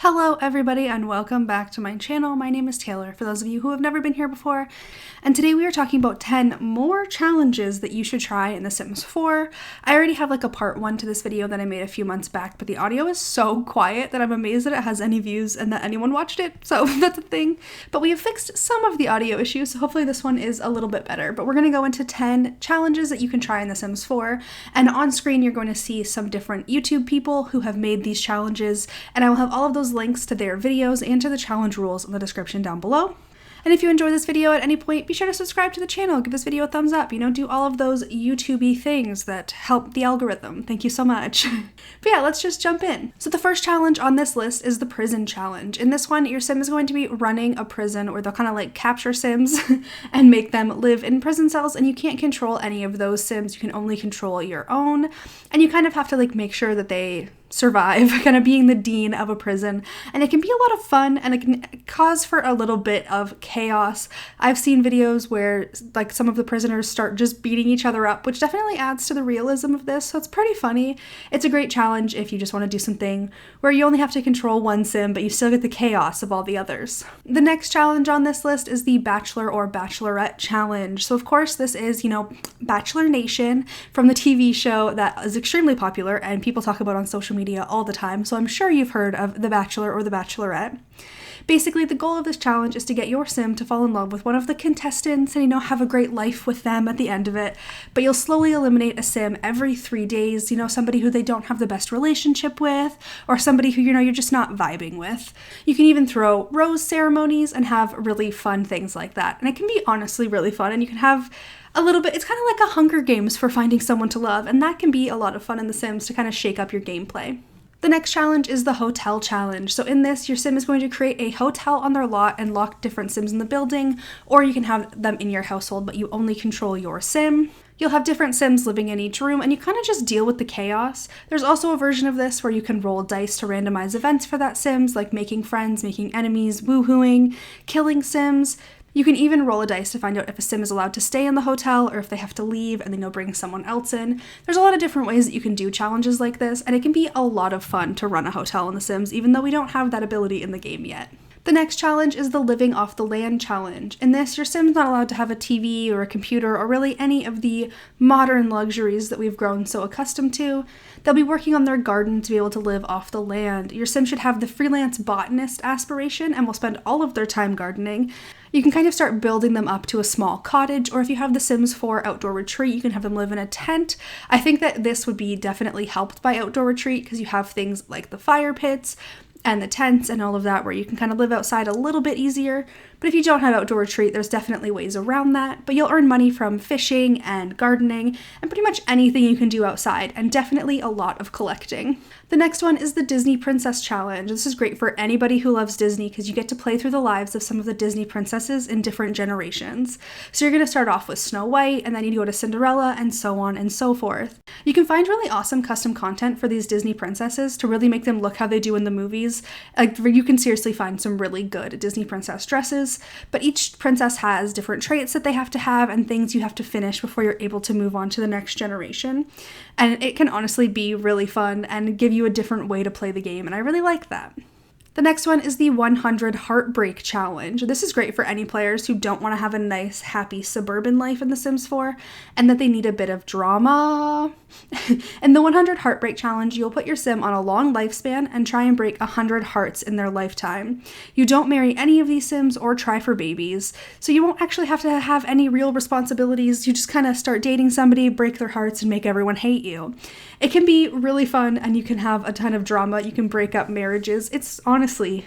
Hello everybody and welcome back to my channel. My name is Taylor, for those of you who have never been here before, and today we are talking about 10 more challenges that you should try in The Sims 4. I already have like a part 1 to this video that I made a few months back, but the audio is so quiet that I'm amazed that it has any views and that anyone watched it, so that's a thing. But we have fixed some of the audio issues, so hopefully this one is a little bit better. But we're going to go into 10 challenges that you can try in The Sims 4, and on screen you're going to see some different YouTube people who have made these challenges, and I will have all of those links to their videos and to the challenge rules in the description down below. And if you enjoy this video at any point, be sure to subscribe to the channel, give this video a thumbs up, do all of those YouTube-y things that help the algorithm. Thank you so much. But yeah, let's just jump in. So the first challenge on this list is the prison challenge. In this one, your sim is going to be running a prison where they'll kind of like capture sims and make them live in prison cells, and you can't control any of those sims, you can only control your own, and you kind of have to like make sure that they survive, kind of being the dean of a prison. And it can be a lot of fun, and it can cause for a little bit of chaos. I've seen videos where like some of the prisoners start just beating each other up, which definitely adds to the realism of this, so it's pretty funny. It's a great challenge if you just want to do something where you only have to control one sim, but you still get the chaos of all the others. The next challenge on this list is the Bachelor or Bachelorette challenge. So of course this is, Bachelor Nation from the TV show that is extremely popular and people talk about on social media all the time, so I'm sure you've heard of The Bachelor or The Bachelorette. Basically, the goal of this challenge is to get your sim to fall in love with one of the contestants and, have a great life with them at the end of it. But you'll slowly eliminate a sim every 3 days, somebody who they don't have the best relationship with, or somebody who, you're just not vibing with. You can even throw rose ceremonies and have really fun things like that. And it can be honestly really fun, and you can have a little bit, it's kind of like a Hunger Games for finding someone to love, and that can be a lot of fun in The Sims to kind of shake up your gameplay. The next challenge is the hotel challenge. So in this, your sim is going to create a hotel on their lot and lock different sims in the building, or you can have them in your household, but you only control your sim. You'll have different sims living in each room, and you kind of just deal with the chaos. There's also a version of this where you can roll dice to randomize events for that sims, like making friends, making enemies, woohooing, killing sims. You can even roll a dice to find out if a sim is allowed to stay in the hotel or if they have to leave and then you'll bring someone else in. There's a lot of different ways that you can do challenges like this, and it can be a lot of fun to run a hotel in The Sims, even though we don't have that ability in the game yet. The next challenge is the Living Off the Land challenge. In this, your sim's not allowed to have a TV or a computer or really any of the modern luxuries that we've grown so accustomed to. They'll be working on their garden to be able to live off the land. Your sim should have the freelance botanist aspiration and will spend all of their time gardening. You can kind of start building them up to a small cottage, or if you have The Sims 4 Outdoor Retreat, you can have them live in a tent. I think that this would be definitely helped by Outdoor Retreat because you have things like the fire pits and the tents and all of that where you can kind of live outside a little bit easier. But if you don't have Outdoor Retreat, there's definitely ways around that. But you'll earn money from fishing and gardening and pretty much anything you can do outside, and definitely a lot of collecting. The next one is the Disney Princess Challenge. This is great for anybody who loves Disney because you get to play through the lives of some of the Disney princesses in different generations. So you're going to start off with Snow White, and then you go to Cinderella, and so on and so forth. You can find really awesome custom content for these Disney princesses to really make them look how they do in the movies. Like, you can seriously find some really good Disney princess dresses, but each princess has different traits that they have to have and things you have to finish before you're able to move on to the next generation. And it can honestly be really fun and give you a different way to play the game, and I really like that. The next one is the 100 Heartbreak Challenge. This is great for any players who don't want to have a nice, happy suburban life in The Sims 4 and that they need a bit of drama. In the 100 Heartbreak Challenge, you'll put your sim on a long lifespan and try and break 100 hearts in their lifetime. You don't marry any of these sims or try for babies, so you won't actually have to have any real responsibilities. You just kind of start dating somebody, break their hearts, and make everyone hate you. It can be really fun, and you can have a ton of drama. You can break up marriages. It's honestly,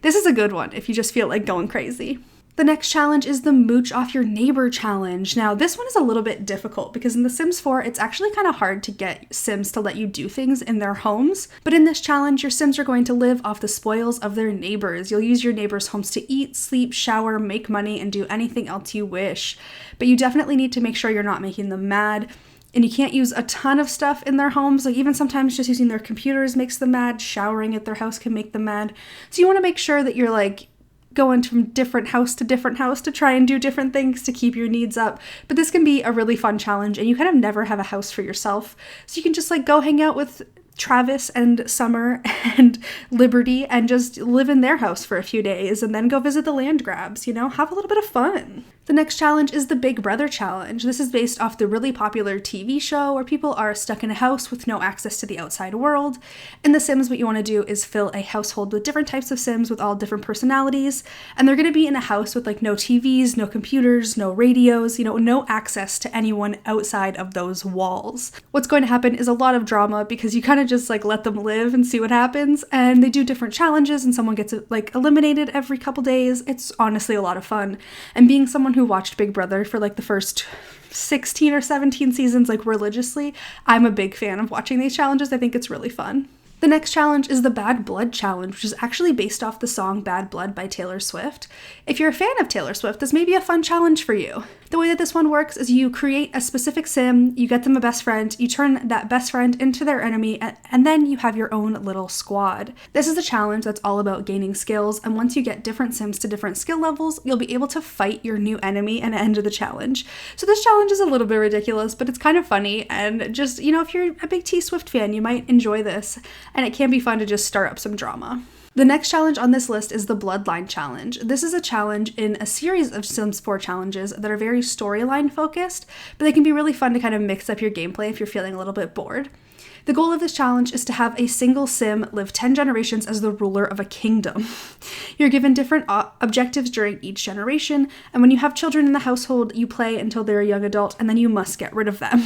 this is a good one if you just feel like going crazy. The next challenge is the Mooch Off Your Neighbor challenge. Now, this one is a little bit difficult because in The Sims 4, it's actually kind of hard to get sims to let you do things in their homes. But in this challenge, your sims are going to live off the spoils of their neighbors. You'll use your neighbors' homes to eat, sleep, shower, make money, and do anything else you wish. But you definitely need to make sure you're not making them mad. And you can't use a ton of stuff in their homes. Like, even sometimes just using their computers makes them mad. Showering at their house can make them mad. So you want to make sure that you're like going from different house to try and do different things to keep your needs up. But this can be a really fun challenge, and you kind of never have a house for yourself. So you can just like go hang out with Travis and Summer and Liberty and just live in their house for a few days and then go visit the land grabs, you know, have a little bit of fun. The next challenge is the Big Brother challenge. This is based off the really popular TV show where people are stuck in a house with no access to the outside world. In The Sims, what you want to do is fill a household with different types of Sims with all different personalities, and they're going to be in a house with like no TVs, no computers, no radios, you know, no access to anyone outside of those walls. What's going to happen is a lot of drama because you kind of just like let them live and see what happens, and they do different challenges and someone gets like eliminated every couple days. It's honestly a lot of fun, and being someone who watched Big Brother for like the first 16 or 17 seasons like religiously, I'm a big fan of watching these challenges. I think it's really fun. The next challenge is the Bad Blood challenge, which is actually based off the song Bad Blood by Taylor Swift. If you're a fan of Taylor Swift, this may be a fun challenge for you. The way that this one works is you create a specific Sim, you get them a best friend, you turn that best friend into their enemy, and then you have your own little squad. This is a challenge that's all about gaining skills, and once you get different Sims to different skill levels, you'll be able to fight your new enemy and end the challenge. So this challenge is a little bit ridiculous, but it's kind of funny, and just, you know, if you're a big T Swift fan, you might enjoy this, and it can be fun to just start up some drama. The next challenge on this list is the Bloodline challenge. This is a challenge in a series of Sims 4 challenges that are very storyline focused, but they can be really fun to kind of mix up your gameplay if you're feeling a little bit bored. The goal of this challenge is to have a single Sim live 10 generations as the ruler of a kingdom. You're given different objectives during each generation, and when you have children in the household, you play until they're a young adult, and then you must get rid of them.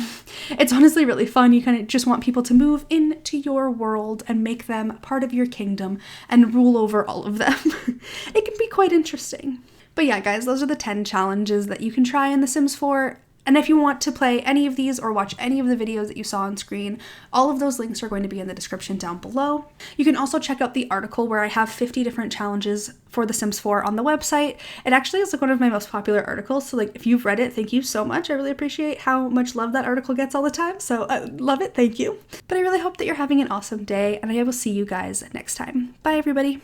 It's honestly really fun. You kind of just want people to move into your world and make them part of your kingdom and rule over all of them. It can be quite interesting. But yeah, guys, those are the 10 challenges that you can try in The Sims 4. And if you want to play any of these or watch any of the videos that you saw on screen, all of those links are going to be in the description down below. You can also check out the article where I have 50 different challenges for The Sims 4 on the website. It actually is like one of my most popular articles, so like if you've read it, thank you so much. I really appreciate how much love that article gets all the time, so I love it, thank you. But I really hope that you're having an awesome day, and I will see you guys next time. Bye, everybody.